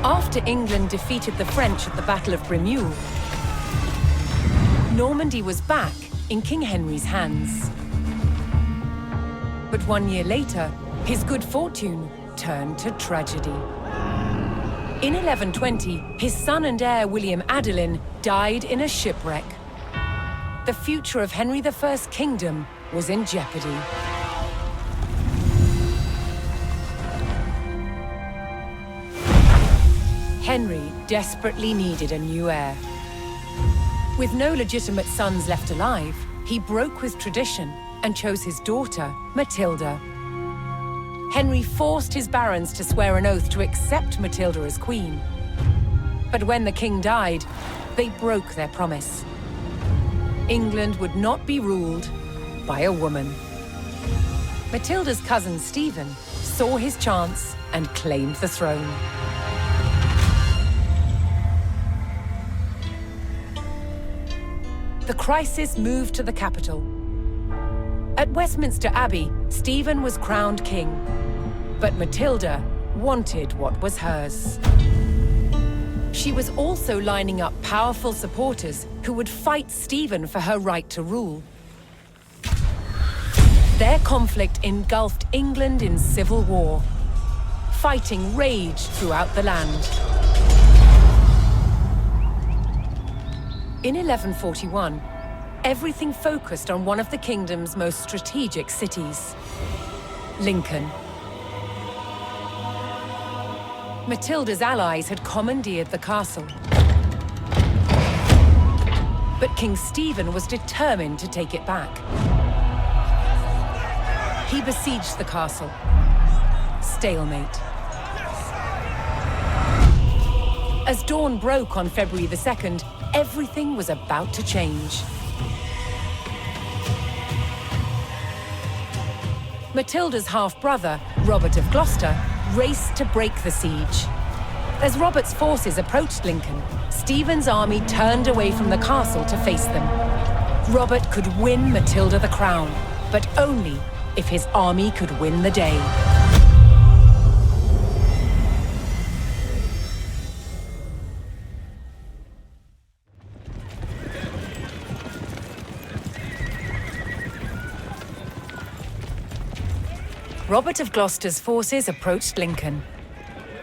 After England defeated the French at the Battle of Bremule, Normandy was back in King Henry's hands. But 1 year later, his good fortune turned to tragedy. In 1120, his son and heir William Adelin died in a shipwreck. The future of Henry I's kingdom was in jeopardy. Henry desperately needed a new heir. With no legitimate sons left alive, he broke with tradition and chose his daughter, Matilda. Henry forced his barons to swear an oath to accept Matilda as queen. But when the king died, they broke their promise. England would not be ruled by a woman. Matilda's cousin Stephen saw his chance and claimed the throne. The crisis moved to the capital. At Westminster Abbey, Stephen was crowned king, but Matilda wanted what was hers. She was also lining up powerful supporters who would fight Stephen for her right to rule. Their conflict engulfed England in civil war. Fighting raged throughout the land. In 1141, everything focused on one of the kingdom's most strategic cities, Lincoln. Matilda's allies had commandeered the castle. But King Stephen was determined to take it back. He besieged the castle. Stalemate. As dawn broke on February the 2nd, everything was about to change. Matilda's half-brother, Robert of Gloucester, raced to break the siege. As Robert's forces approached Lincoln, Stephen's army turned away from the castle to face them. Robert could win Matilda the crown, but only if his army could win the day. Robert of Gloucester's forces approached Lincoln.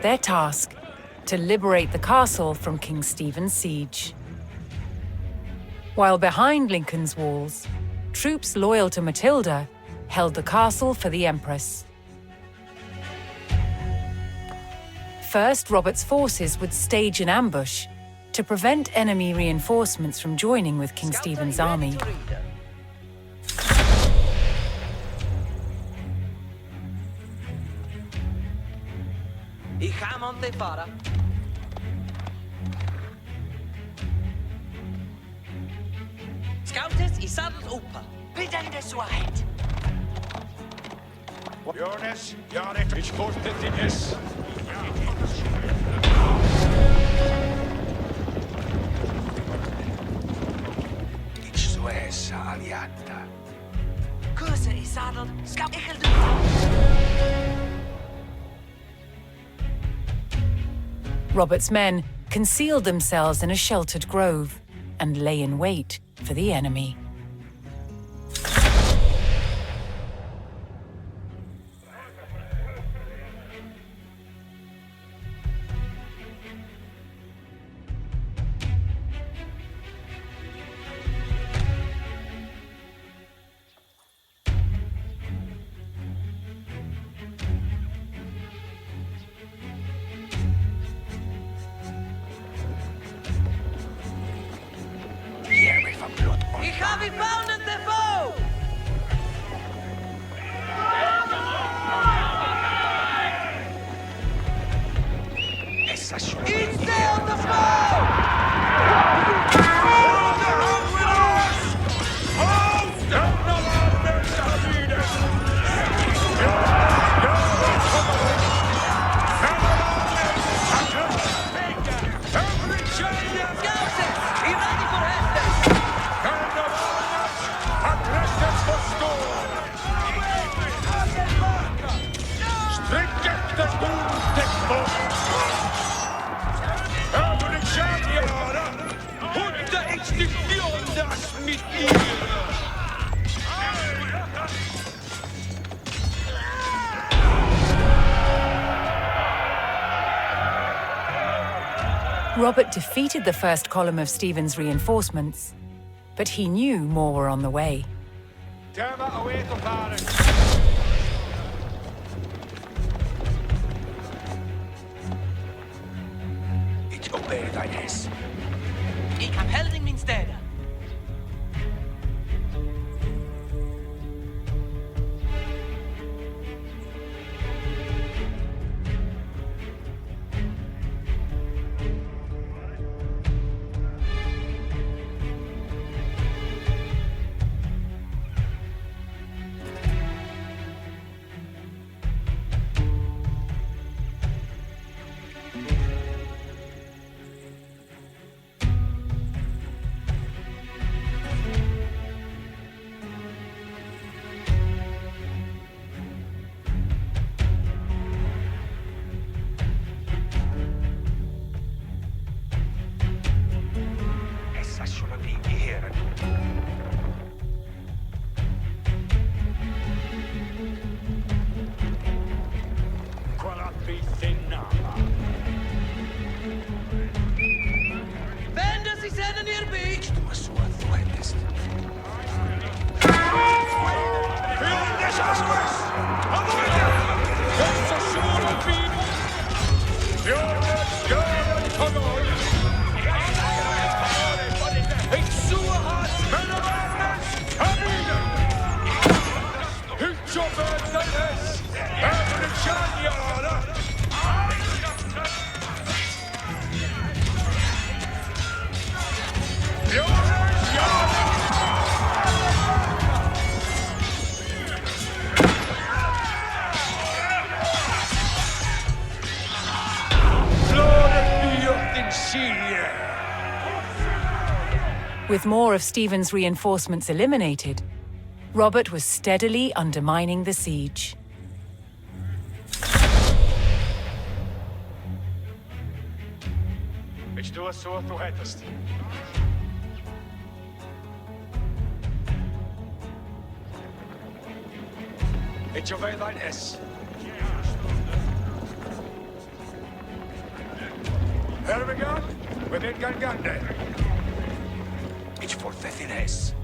Their task, to liberate the castle from King Stephen's siege. While behind Lincoln's walls, troops loyal to Matilda held the castle for the Empress. First, Robert's forces would stage an ambush to prevent enemy reinforcements from joining with King Stephen's army. Ik ga man te para. Scouters i saddles opa. Bidende suahet. Jonas, Jarek, ich wusste es. Ich sues aliata. Kurse i saddle, scout ik de. Robert's men concealed themselves in a sheltered grove and lay in wait for the enemy. Ik ga weer bouwen de foe! Iets stil de foe! Robert defeated the first column of Stephen's reinforcements, but he knew more were on the way. Ich obey thine hess. Ik heb helding min stede. With more of Stephen's reinforcements eliminated, Robert was steadily undermining the siege. Which do us so to headest. Ich obey thine hess. Herbegan, within Gangande. Ich fortheth in hess.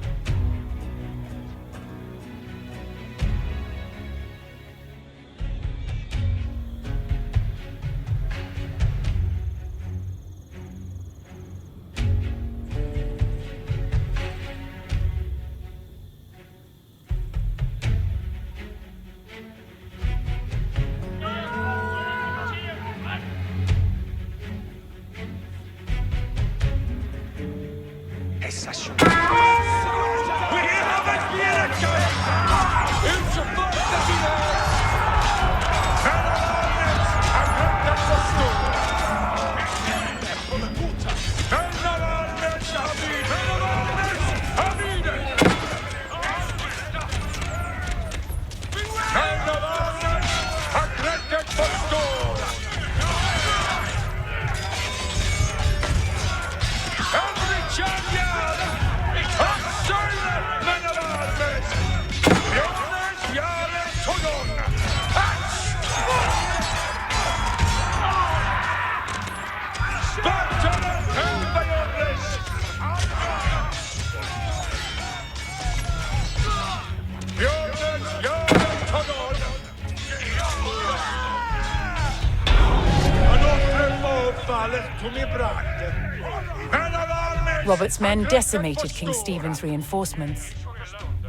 Robert's men decimated King Stephen's reinforcements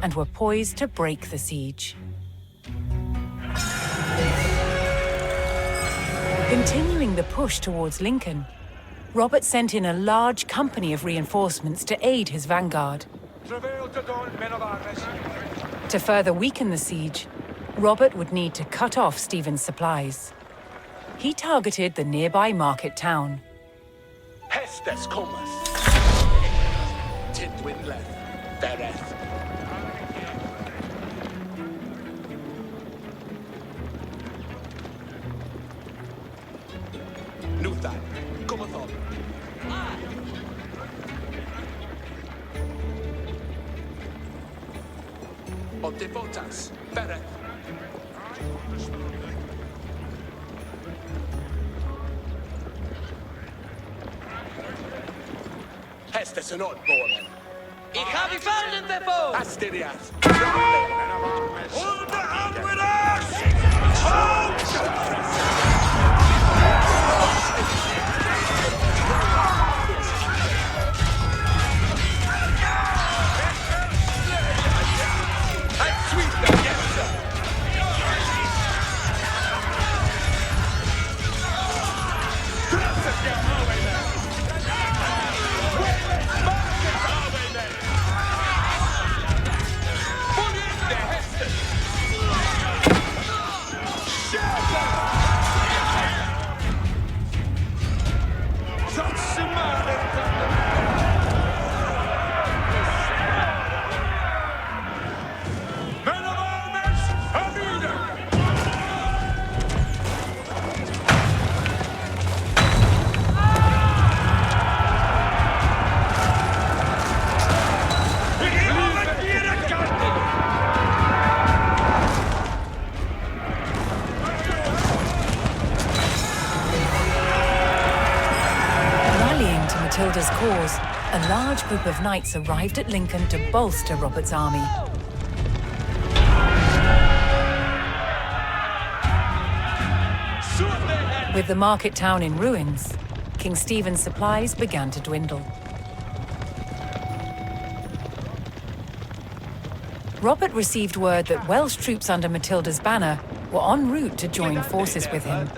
and were poised to break the siege. Continuing the push towards Lincoln, Robert sent in a large company of reinforcements to aid his vanguard. To further weaken the siege, Robert would need to cut off Stephen's supplies. He targeted the nearby market town. Hestes cometh. Tidwin left, Bereth. Nuthan, cometh on. On devotas, Bereth. Hästes en oddbornen. Ich habe gefallen, the foe! Asterias. Under arm with us! Men of armies, amide! Rallying to Matilda's cause, a large group of knights arrived at Lincoln to bolster Robert's army. With the market town in ruins, King Stephen's supplies began to dwindle. Robert received word that Welsh troops under Matilda's banner were en route to join forces with him.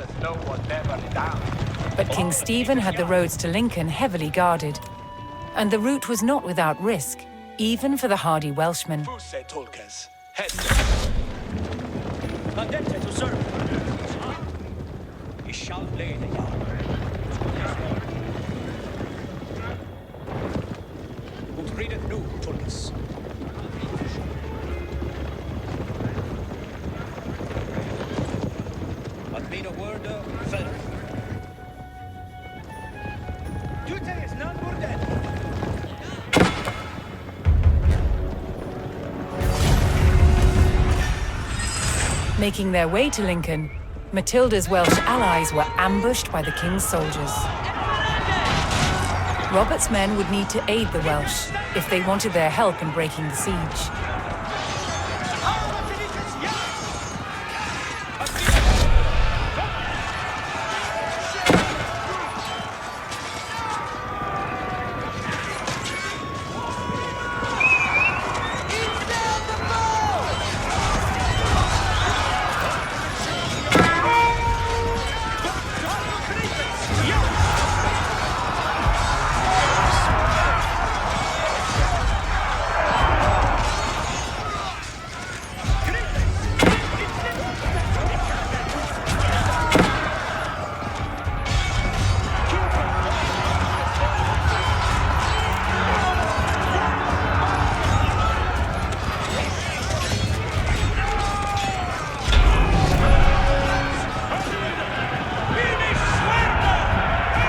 But King Stephen had the roads to Lincoln heavily guarded, and the route was not without risk, even for the hardy Welshmen. Fusse tolkas. Hästes. Adepte to serve. You shall lay the yard. Und redet nu, Tulkas. Wat mean a word, feather. Jute is not more dead. Making their way to Lincoln, Matilda's Welsh allies were ambushed by the king's soldiers. Robert's men would need to aid the Welsh if they wanted their help in breaking the siege.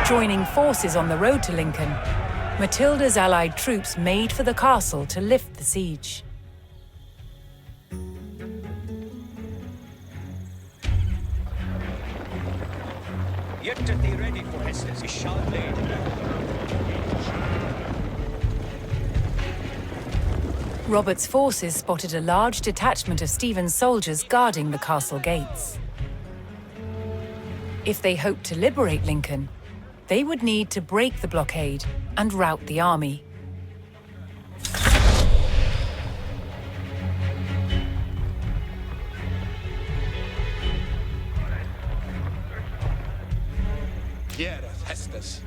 Joining forces on the road to Lincoln, Matilda's allied troops made for the castle to lift the siege. Get thee ready for Hestes. You shall lay the yard. Robert's forces spotted a large detachment of Stephen's soldiers guarding the castle gates. If they hoped to liberate Lincoln, they would need to break the blockade and rout the army. Giereth Hästes.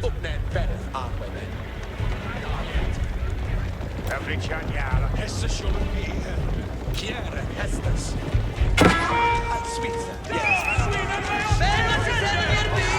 Uppnäd Bereth Arwemen. Every chanyala. Hästes skulle bli här. Giereth Hästes. Att Svitsa. Yes. Ferma si servirvi!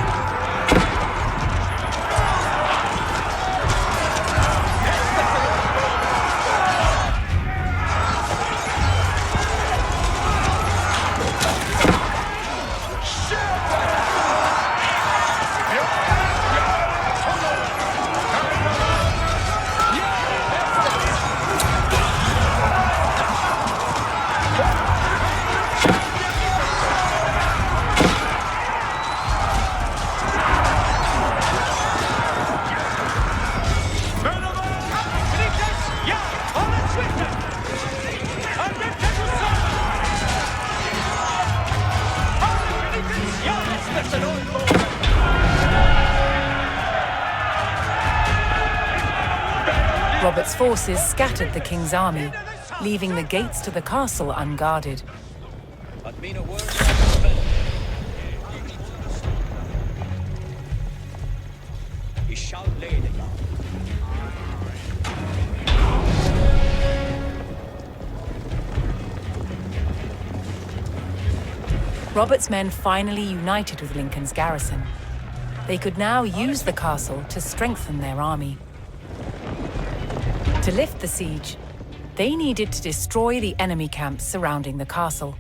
Robert's forces scattered the king's army, leaving the gates to the castle unguarded. But mean a word like a friend. He shall lay the yard. Robert's men finally united with Lincoln's garrison. They could now use the castle to strengthen their army. To lift the siege, they needed to destroy the enemy camps surrounding the castle.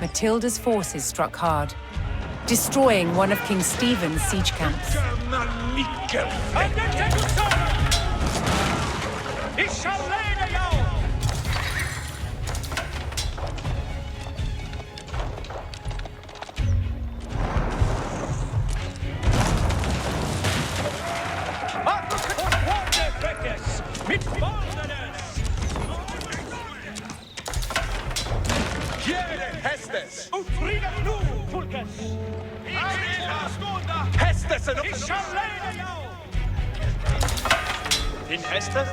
Matilda's forces struck hard, destroying one of King Stephen's siege camps. In Hestes?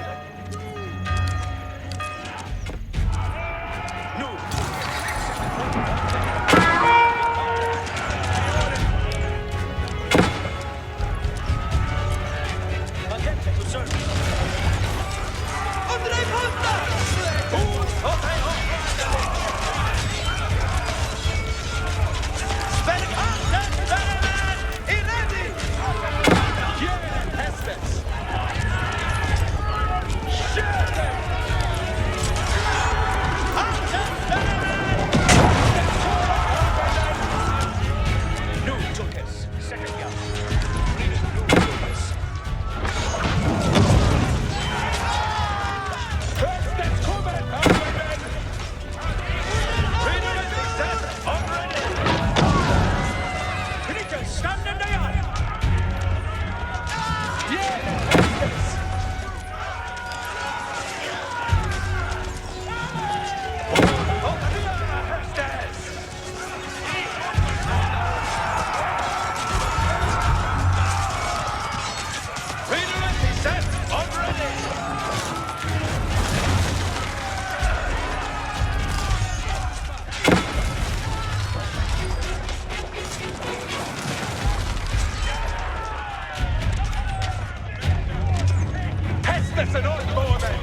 Hästes en ordmånen!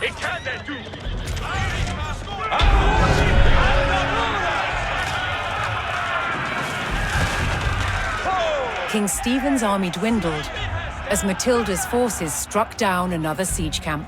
Det kan det du! King Stephen's army dwindled as Matilda's forces struck down another siege camp.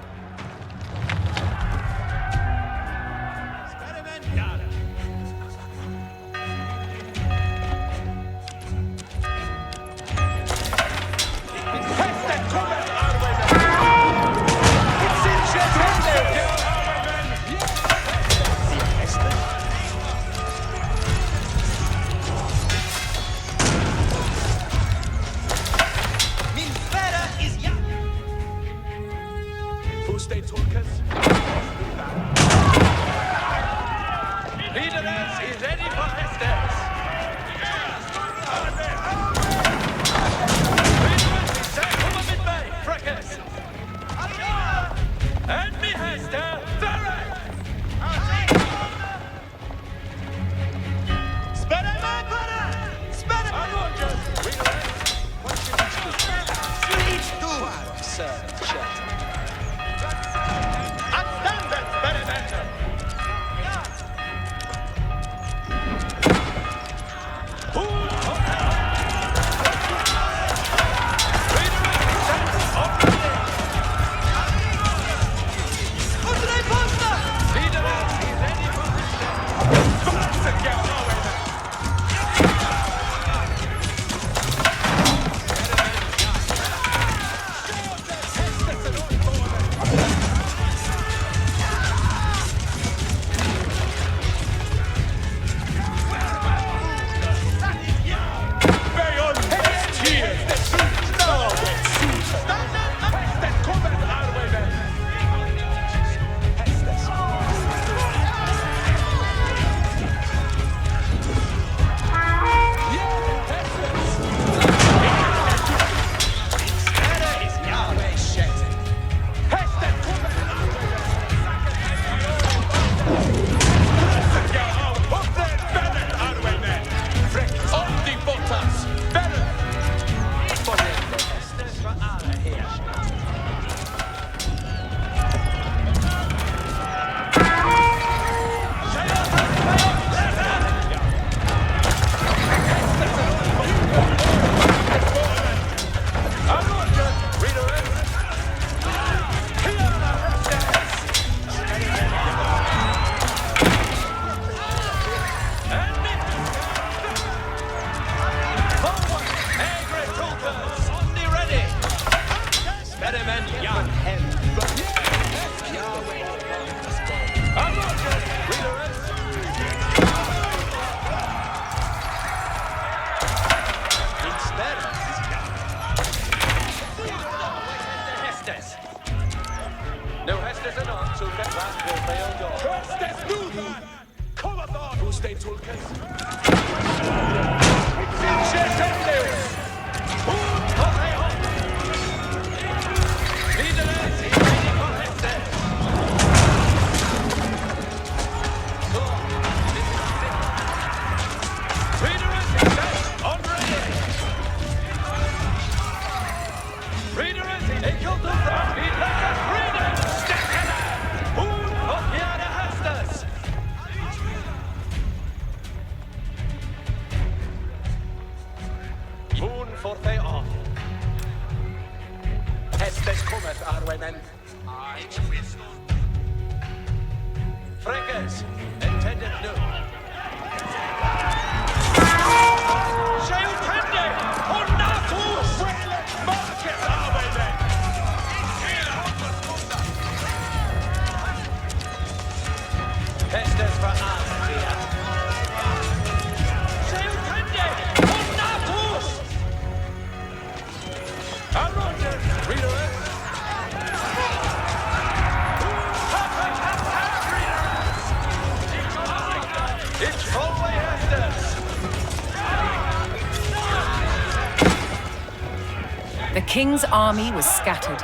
The king's army was scattered,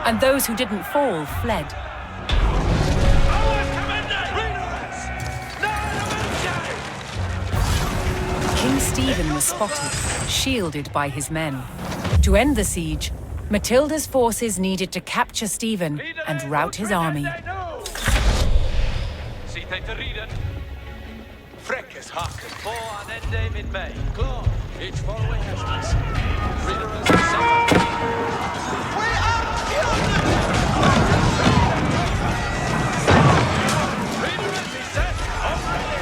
and those who didn't fall fled. King Stephen was spotted, shielded by his men. To end the siege, Matilda's forces needed to capture Stephen and rout his army. Ziet hij te rieden? Frekkes haken. Voor aan ende met mij. Klaar. Each following Hestus. Reader is set. We are Reader is set. Already.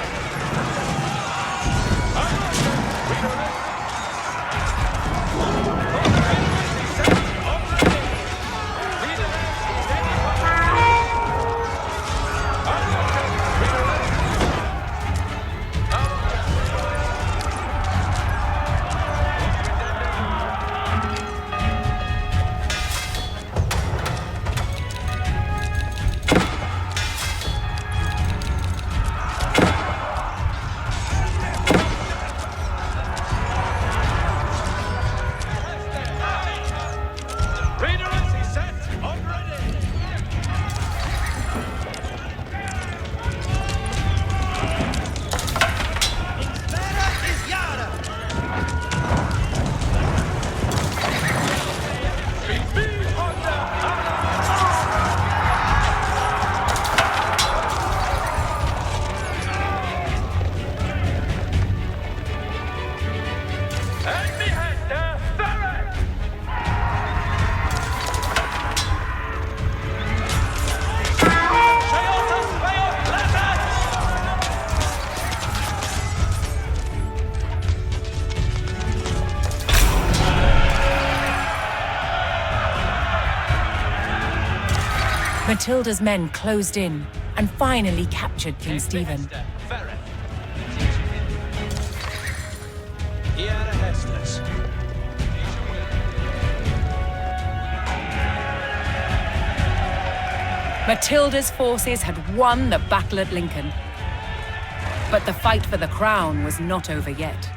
Matilda's men closed in and finally captured King Stephen. Here Hestus. Matilda's forces had won the battle at Lincoln. But the fight for the crown was not over yet.